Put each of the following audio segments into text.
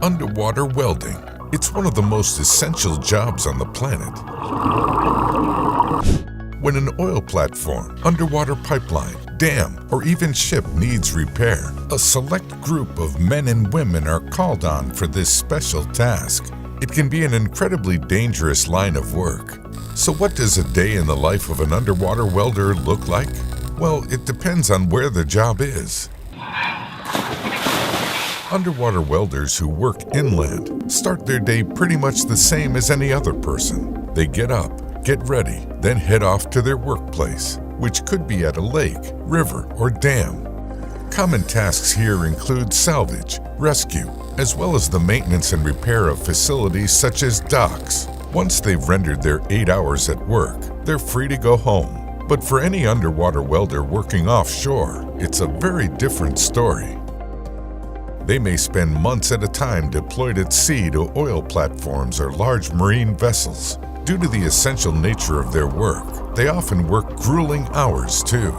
Underwater welding. It's one of the most essential jobs on the planet. When an oil platform, underwater pipeline, dam, or even ship needs repair, a select group of men and women are called on for this special task. It can be an incredibly dangerous line of work. So what does a day in the life of an underwater welder look like? Well, it depends on where the job is. Underwater welders who work inland start their day pretty much the same as any other person. They get up, get ready, then head off to their workplace, which could be at a lake, river, or dam. Common tasks here include salvage, rescue, as well as the maintenance and repair of facilities such as docks. Once they've rendered their 8 hours at work, they're free to go home. But for any underwater welder working offshore, it's a very different story. They may spend months at a time deployed at sea to oil platforms or large marine vessels. Due to the essential nature of their work, they often work grueling hours too.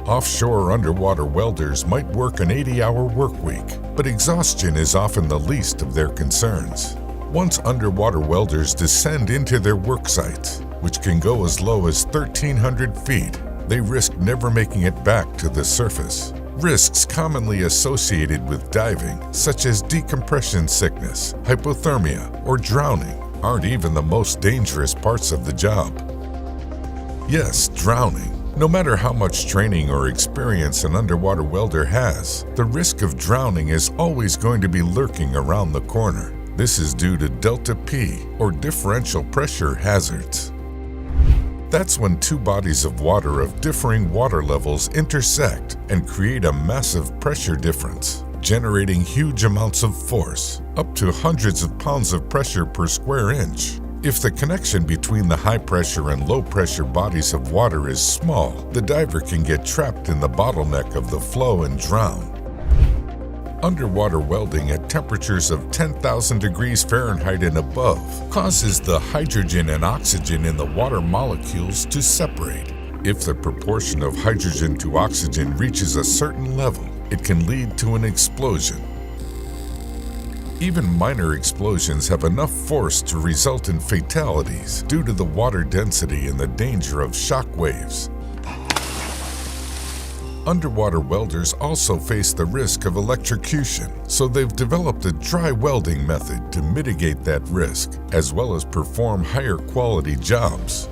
Offshore underwater welders might work an 80-hour work week, but exhaustion is often the least of their concerns. Once underwater welders descend into their work sites, which can go as low as 1,300 feet, they risk never making it back to the surface. Risks commonly associated with diving, such as decompression sickness, hypothermia, or drowning, aren't even the most dangerous parts of the job. Yes, drowning. No matter how much training or experience an underwater welder has, the risk of drowning is always going to be lurking around the corner. This is due to delta P, or differential pressure hazards. That's when two bodies of water of differing water levels intersect and create a massive pressure difference, generating huge amounts of force, up to hundreds of pounds of pressure per square inch. If the connection between the high pressure and low pressure bodies of water is small, the diver can get trapped in the bottleneck of the flow and drown. Underwater welding at temperatures of 10,000 degrees Fahrenheit and above causes the hydrogen and oxygen in the water molecules to separate. If the proportion of hydrogen to oxygen reaches a certain level, it can lead to an explosion. Even minor explosions have enough force to result in fatalities due to the water density and the danger of shock waves. Underwater welders also face the risk of electrocution, so they've developed a dry welding method to mitigate that risk, as well as perform higher quality jobs.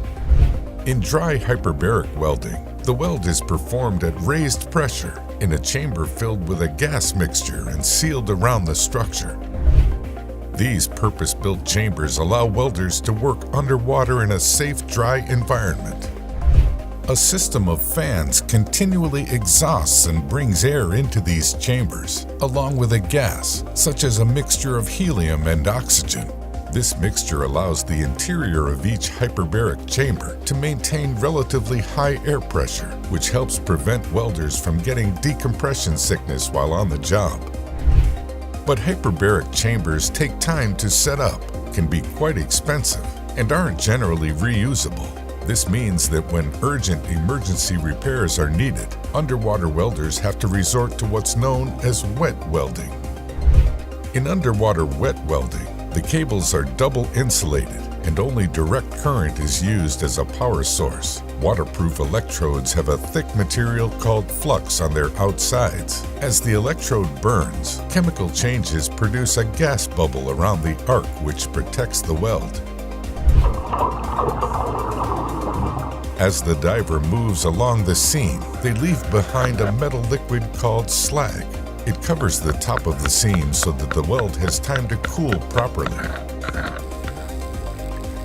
In dry hyperbaric welding, the weld is performed at raised pressure in a chamber filled with a gas mixture and sealed around the structure. These purpose-built chambers allow welders to work underwater in a safe, dry environment. A system of fans continually exhausts and brings air into these chambers, along with a gas, such as a mixture of helium and oxygen. This mixture allows the interior of each hyperbaric chamber to maintain relatively high air pressure, which helps prevent welders from getting decompression sickness while on the job. But hyperbaric chambers take time to set up, can be quite expensive, and aren't generally reusable. This means that when urgent emergency repairs are needed, underwater welders have to resort to what's known as wet welding. In underwater wet welding, the cables are double insulated and only direct current is used as a power source. Waterproof electrodes have a thick material called flux on their outsides. As the electrode burns, chemical changes produce a gas bubble around the arc which protects the weld. As the diver moves along the seam, they leave behind a metal liquid called slag. It covers the top of the seam so that the weld has time to cool properly.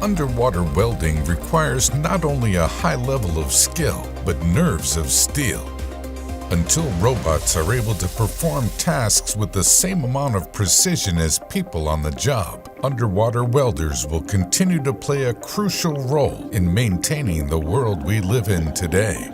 Underwater welding requires not only a high level of skill, but nerves of steel. Until robots are able to perform tasks with the same amount of precision as people on the job, underwater welders will continue to play a crucial role in maintaining the world we live in today.